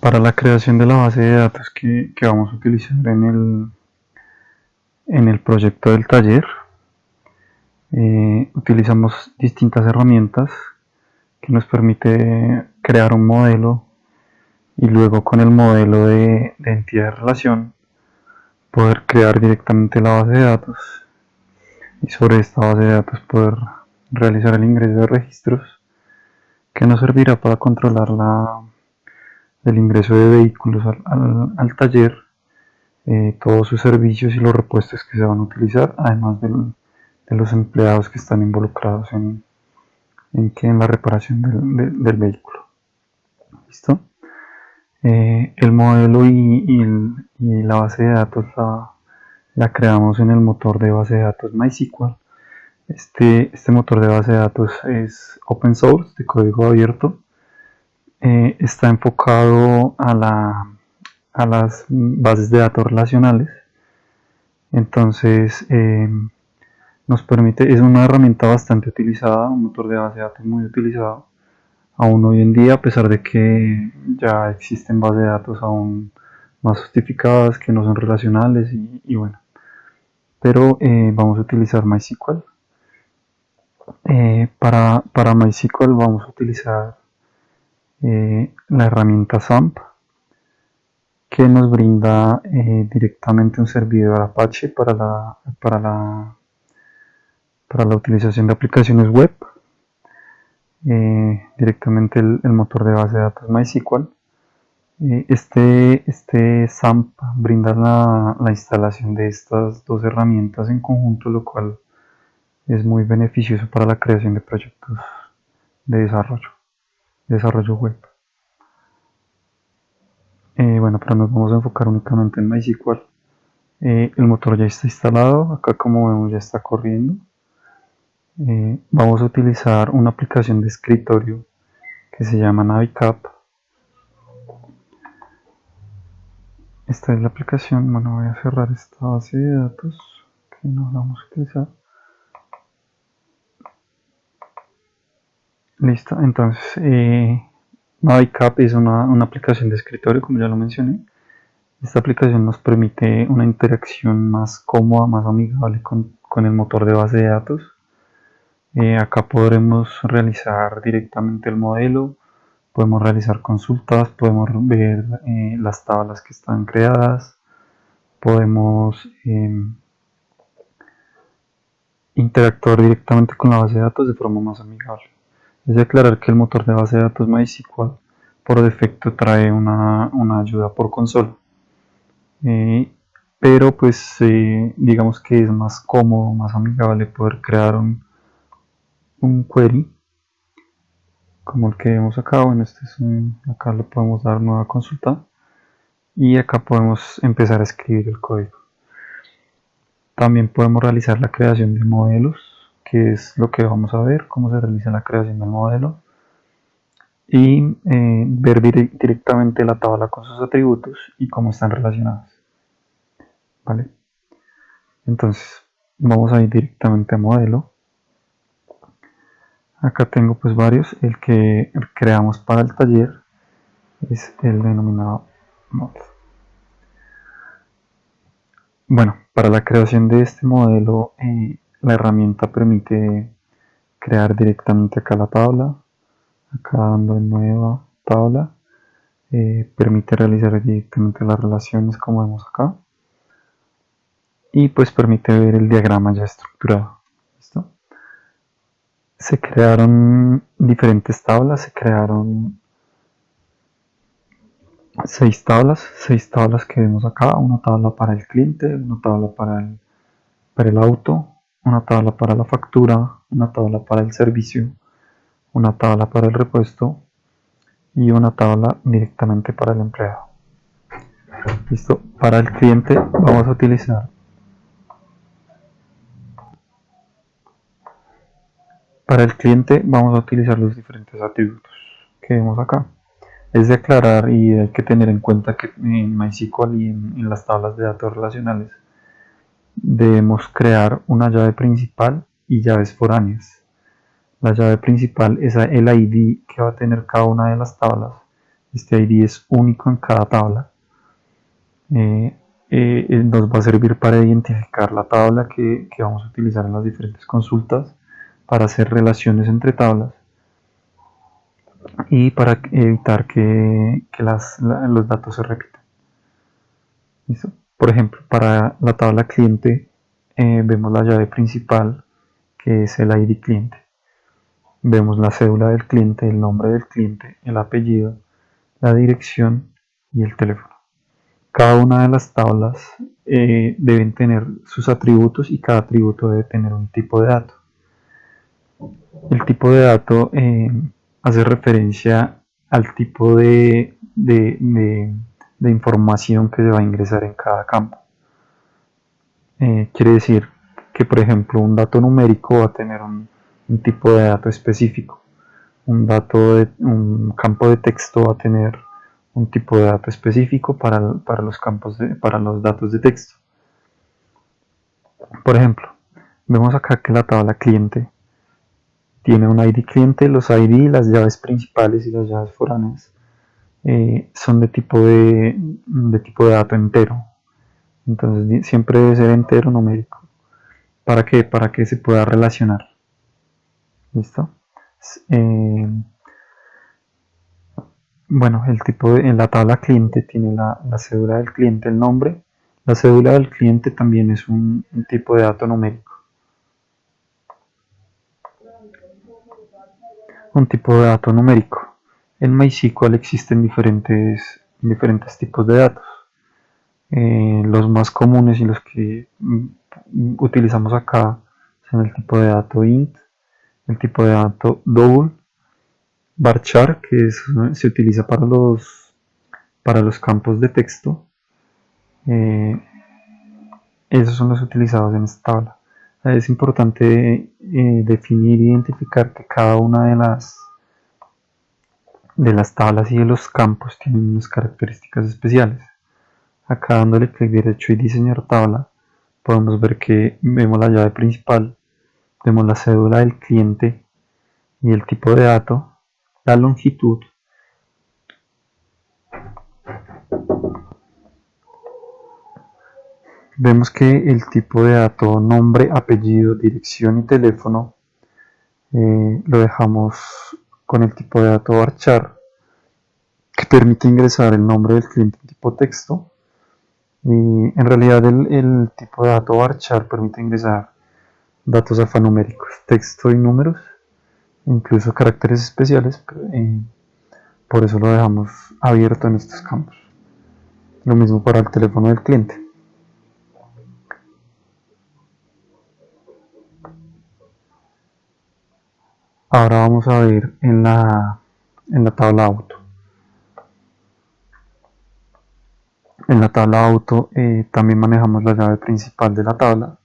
Para la creación de la base de datos que vamos a utilizar en el proyecto del taller, utilizamos distintas herramientas que nos permite crear un modelo y luego con el modelo de entidad de relación poder crear directamente la base de datos y sobre esta base de datos poder realizar el ingreso de registros que nos servirá para controlar el ingreso de vehículos al taller, todos sus servicios y los repuestos que se van a utilizar, además de los empleados que están involucrados en la reparación del vehículo. ¿Listo? El modelo y la base de datos la creamos en el motor de base de datos MySQL. Este motor de base de datos es open source, de código abierto. Está enfocado a las bases de datos relacionales. Entonces, nos permite, es una herramienta bastante utilizada, un motor de base de datos muy utilizado aún hoy en día, a pesar de que ya existen bases de datos aún más sofisticadas que no son relacionales y bueno. Pero vamos a utilizar MySQL. Para MySQL vamos a utilizar la herramienta SAMP, que nos brinda directamente un servidor Apache para la utilización de aplicaciones web, directamente el motor de base de datos MySQL. Este SAMP brinda la instalación de estas dos herramientas en conjunto, lo cual es muy beneficioso para la creación de proyectos de desarrollo web. Bueno, pero nos vamos a enfocar únicamente en MySQL. El motor ya está instalado, acá como vemos ya está corriendo. Vamos a utilizar una aplicación de escritorio que se llama Navicap. Esta es la aplicación. Bueno, voy a cerrar esta base de datos que no la vamos a utilizar. Listo, entonces Navicap es una aplicación de escritorio, como ya lo mencioné. Esta aplicación nos permite una interacción más cómoda, más amigable con el motor de base de datos. Acá podremos realizar directamente el modelo, podemos realizar consultas, podemos ver las tablas que están creadas, podemos interactuar directamente con la base de datos de forma más amigable. Es de aclarar que el motor de base de datos MySQL por defecto trae una ayuda por consola, pero pues digamos que es más cómodo, más amigable poder crear un query como el que vemos acá. Bueno, acá le podemos dar nueva consulta y acá podemos empezar a escribir el código. También podemos realizar la creación de modelos, que es lo que vamos a ver, cómo se realiza la creación del modelo, y ver directamente la tabla con sus atributos y cómo están relacionados. ¿Vale? Entonces vamos a ir directamente a modelo. Acá tengo pues varios. El que creamos para el taller es el denominado mod. Bueno, para la creación de este modelo la herramienta permite crear directamente acá la tabla. Acá dando en nueva tabla permite realizar directamente las relaciones como vemos acá, y pues permite ver el diagrama ya estructurado. ¿Listo? Se crearon diferentes tablas, se crearon 6 tablas que vemos acá: una tabla para el cliente, una tabla para el auto, una tabla para la factura, una tabla para el servicio, una tabla para el repuesto y una tabla directamente para el empleado. Listo. Para el cliente vamos a utilizar los diferentes atributos que vemos acá. Es de aclarar y hay que tener en cuenta que en MySQL y en las tablas de datos relacionales debemos crear una llave principal y llaves foráneas. La llave principal es el ID que va a tener cada una de las tablas, Este ID es único en cada tabla. Nos va a servir para identificar la tabla que vamos a utilizar en las diferentes consultas, para hacer relaciones entre tablas y para evitar que los datos se repitan. ¿Listo? Por ejemplo, para la tabla cliente vemos la llave principal, que es el ID cliente. Vemos la cédula del cliente, el nombre del cliente, el apellido, la dirección y el teléfono. Cada una de las tablas deben tener sus atributos y cada atributo debe tener un tipo de dato. El tipo de dato hace referencia al tipo de información que se va a ingresar en cada campo. Quiere decir que, por ejemplo, un dato numérico va a tener un tipo de dato específico. Un campo de texto va a tener un tipo de dato específico para los datos de texto. Por ejemplo, vemos acá que la tabla cliente tiene un ID cliente. Los ID, las llaves principales y las llaves foráneas son de tipo de dato entero. Entonces siempre debe ser entero numérico. ¿Para qué? Para que se pueda relacionar. ¿Listo? Bueno, en la tabla cliente tiene la cédula del cliente, el nombre. La cédula del cliente también es un tipo de dato numérico. Un tipo de dato numérico. En MySQL existen diferentes tipos de datos. Los más comunes y los que utilizamos acá son el tipo de dato int, el tipo de dato double, varchar, que se utiliza para los campos de texto. Esos son los utilizados en esta tabla. Es importante definir e identificar que cada una de las tablas y de los campos tienen unas características especiales. Acá, dándole clic derecho y diseñar tabla, podemos ver que vemos la llave principal, vemos la cédula del cliente y el tipo de dato, la longitud, vemos que el tipo de dato, nombre, apellido, dirección y teléfono lo dejamos con el tipo de dato varchar, que permite ingresar el nombre del cliente en tipo texto. Y en realidad el tipo de dato varchar permite ingresar datos alfanuméricos, texto y números, incluso caracteres especiales. Por eso lo dejamos abierto en estos campos. Lo mismo para el teléfono del cliente. Ahora vamos a ver en la tabla auto. En la tabla auto también manejamos la llave principal de la tabla.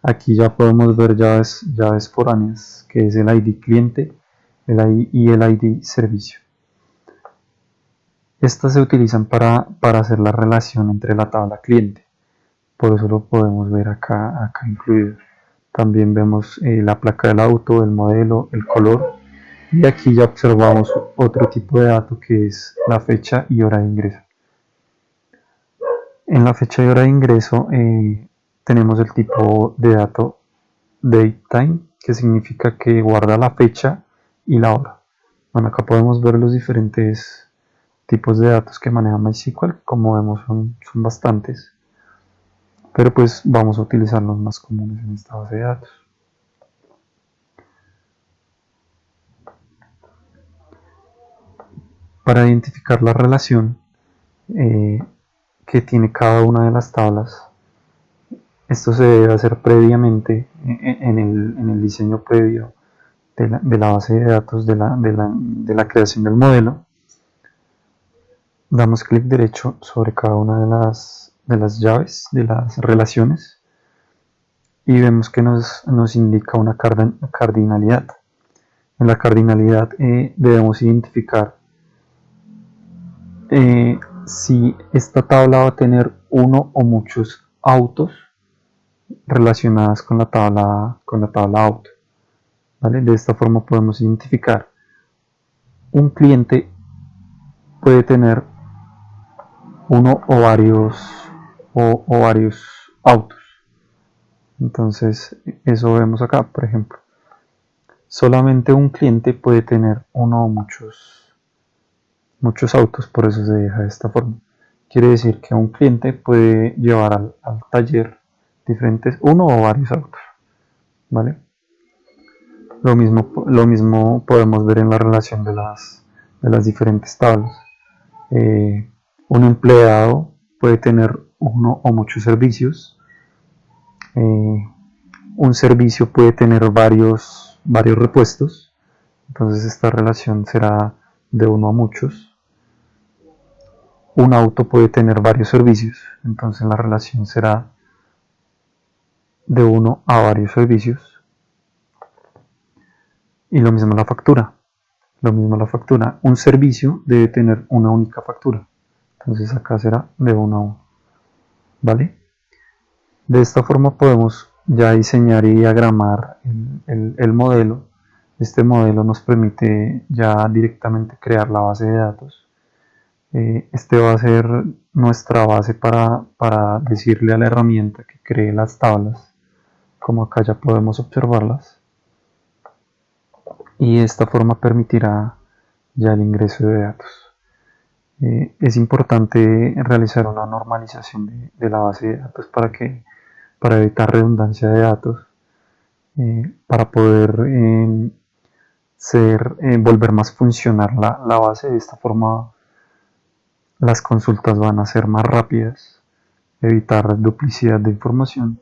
Aquí ya podemos ver llaves foráneas, que es el ID cliente y el ID servicio. Estas se utilizan para hacer la relación entre la tabla cliente. Por eso lo podemos ver acá incluido. También vemos la placa del auto, el modelo, el color. Y aquí ya observamos otro tipo de dato, que es la fecha y hora de ingreso. En la fecha y hora de ingreso tenemos el tipo de dato datetime, que significa que guarda la fecha y la hora. Bueno, acá podemos ver los diferentes tipos de datos que maneja MySQL. Como vemos son bastantes, pero pues vamos a utilizar los más comunes en esta base de datos. Para identificar la relación que tiene cada una de las tablas, esto se debe hacer previamente en el diseño previo de la base de datos, de la creación del modelo. Damos clic derecho sobre cada una de las llaves, de las relaciones, y vemos que nos indica una cardinalidad. En la cardinalidad debemos identificar si esta tabla va a tener uno o muchos autos relacionadas con la tabla auto. ¿Vale? De esta forma podemos identificar un cliente puede tener uno o varios autos. Entonces eso vemos acá, por ejemplo. Solamente un cliente puede tener uno o muchos autos, por eso se deja de esta forma. Quiere decir que un cliente puede llevar al taller diferentes, uno o varios autos, ¿vale? Lo mismo podemos ver en la relación de las diferentes tablas. Un empleado puede tener uno o muchos servicios. Un servicio puede tener varios repuestos. Entonces esta relación será de uno a muchos. Un auto puede tener varios servicios. Entonces la relación será de uno a varios servicios. Y lo mismo la factura. Un servicio debe tener una única factura. Entonces acá será de uno a uno. ¿Vale? De esta forma podemos ya diseñar y diagramar el modelo. Este modelo nos permite ya directamente crear la base de datos. Este va a ser nuestra base para decirle a la herramienta que cree las tablas, como acá ya podemos observarlas. Y de esta forma permitirá ya el ingreso de datos. Es importante realizar una normalización de la base de datos para evitar redundancia de datos, para poder volver más funcional la base. De esta forma las consultas van a ser más rápidas, evitar duplicidad de información,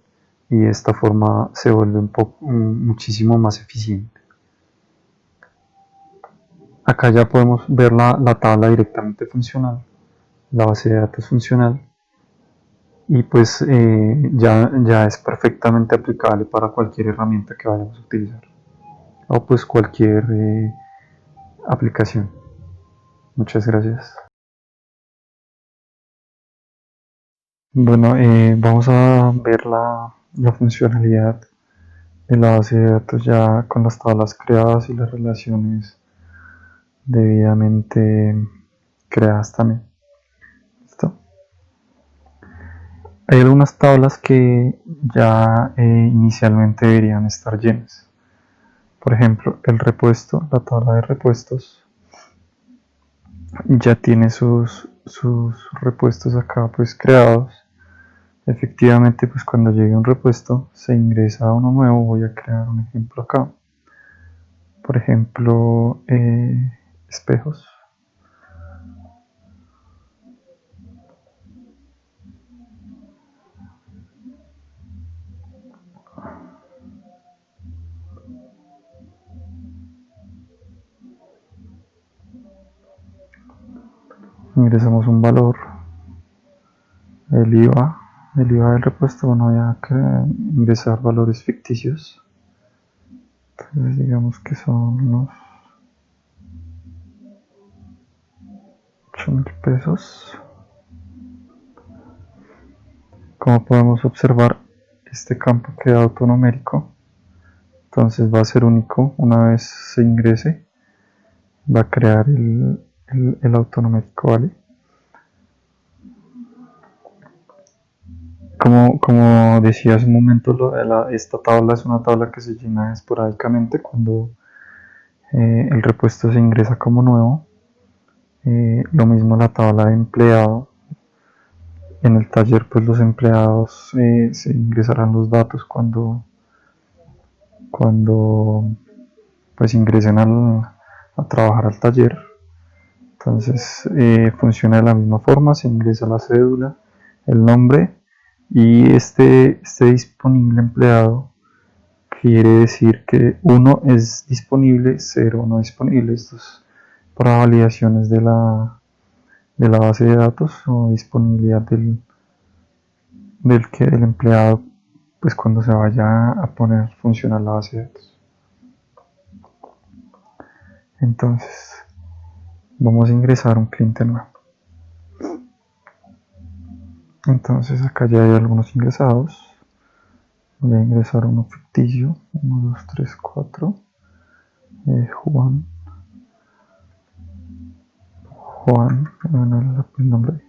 y de esta forma se vuelve muchísimo más eficiente. Acá ya podemos ver la tabla directamente funcional, la base de datos funcional, y pues ya es perfectamente aplicable para cualquier herramienta que vayamos a utilizar, o pues cualquier aplicación. Muchas gracias. Bueno, vamos a ver la funcionalidad de la base de datos ya con las tablas creadas y las relaciones debidamente creadas también. ¿Listo? Hay algunas tablas que ya inicialmente deberían estar llenas. Por ejemplo, la tabla de repuestos, ya tiene sus repuestos acá pues creados. Efectivamente, pues cuando llegue un repuesto se ingresa uno nuevo. Voy a crear un ejemplo acá. Por ejemplo, espejos. Ingresamos un valor, el IVA del repuesto. Bueno, voy a ingresar valores ficticios. Entonces digamos que son unos 8.000 pesos. Como podemos observar, este campo queda autonumérico, entonces va a ser único. Una vez se ingrese, va a crear el autonumérico, ¿vale? Como decía hace un momento, esta tabla es una tabla que se llena esporádicamente cuando el repuesto se ingresa como nuevo. Lo mismo la tabla de empleado. En el taller, pues los empleados se ingresarán los datos cuando pues ingresen a trabajar al taller. Entonces funciona de la misma forma. Se ingresa la cédula, el nombre, y este disponible empleado quiere decir que 1 es disponible, 0 no disponible. Esto es para validaciones de la base de datos o disponibilidad del empleado, pues cuando se vaya a poner a funcionar la base de datos. Entonces vamos a ingresar un cliente nuevo. Entonces acá ya hay algunos ingresados. Voy a ingresar uno ficticio, 1, 2, 3, 4, Juan Juan, bueno, el nombre.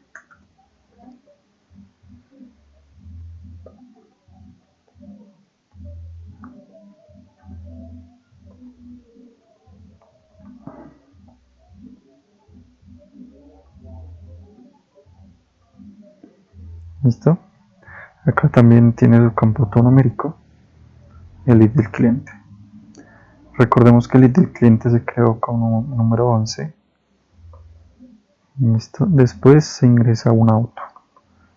¿Listo? Acá también tiene su campo autonumérico, el ID del cliente. Recordemos que el ID del cliente se creó como número 11. ¿Listo? Después se ingresa un auto.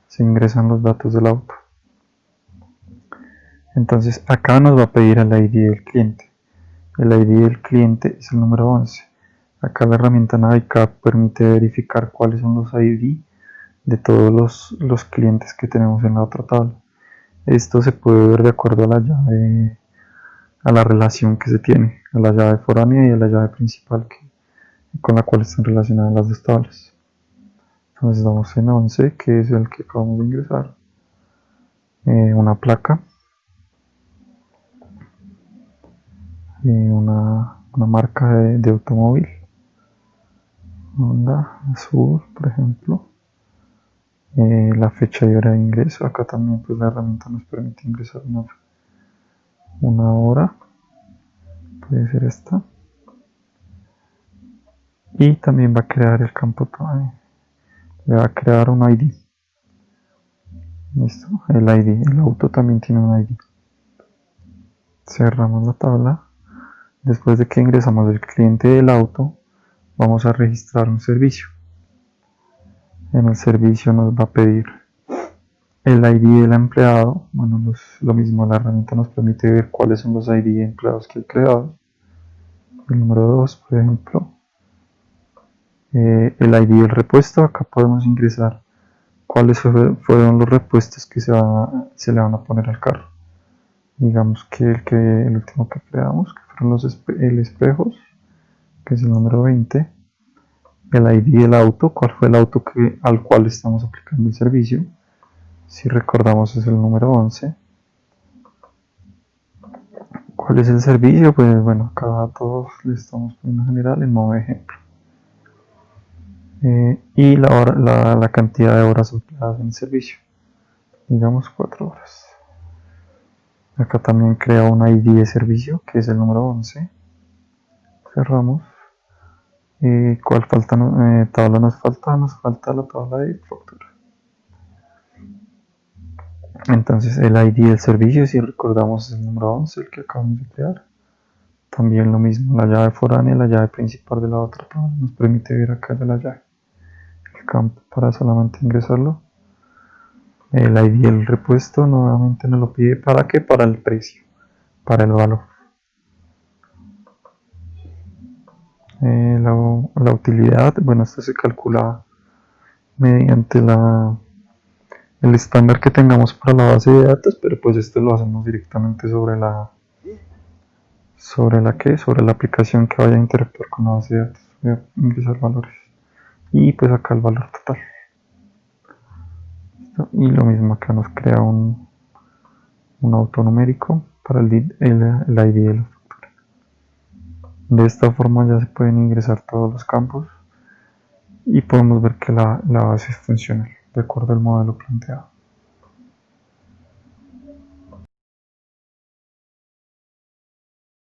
Se ingresan los datos del auto. Entonces acá nos va a pedir el ID del cliente. El ID del cliente es el número 11. Acá la herramienta Navicap permite verificar cuáles son los ID de todos los clientes que tenemos en la otra tabla. Esto se puede ver de acuerdo a la llave, a la relación que se tiene, a la llave foránea y a la llave principal con la cual están relacionadas las dos tablas. Entonces damos en 11, que es el que acabamos de ingresar, una placa, una marca de automóvil, Honda Azul, por ejemplo, la fecha y hora de ingreso. Acá también pues la herramienta nos permite ingresar una hora, puede ser esta, y también va a crear el campo, le va a crear un ID. Listo, el ID, el auto también tiene un ID. Cerramos la tabla. Después de que ingresamos el cliente del auto, vamos a registrar un servicio. En el servicio nos va a pedir el ID del empleado. Bueno, lo mismo, la herramienta nos permite ver cuáles son los ID de empleados que hay creados. El número 2, por ejemplo. El ID del repuesto. Acá podemos ingresar cuáles fueron los repuestos que se le van a poner al carro. Digamos que el último que creamos, que fueron el espejos, que es el número 20. El ID del auto, cuál fue el auto al cual estamos aplicando el servicio. Si recordamos es el número 11. ¿Cuál es el servicio? Pues bueno, acá a todos le estamos poniendo en general en modo ejemplo. Y la cantidad de horas empleadas en el servicio. Digamos 4 horas. Acá también crea un ID de servicio, que es el número 11. Cerramos. ¿Cuál tabla nos falta? Nos falta la tabla de factura. Entonces el ID del servicio, si recordamos, es el número 11, el que acabamos de crear. También lo mismo, la llave foránea y la llave principal de la otra tabla nos permite ver acá ya la llave. El campo para solamente ingresarlo. El ID del repuesto nuevamente nos lo pide, ¿para qué? Para el precio, para el valor. La utilidad, bueno, esto se calcula mediante el estándar que tengamos para la base de datos, pero pues esto lo hacemos directamente sobre la aplicación que vaya a interactuar con la base de datos. Voy a ingresar valores y pues acá el valor total. ¿Listo? Y lo mismo acá nos crea un autonumérico para el ID de la factura. De esta forma ya se pueden ingresar todos los campos y podemos ver que la base es funcional de acuerdo al modelo planteado.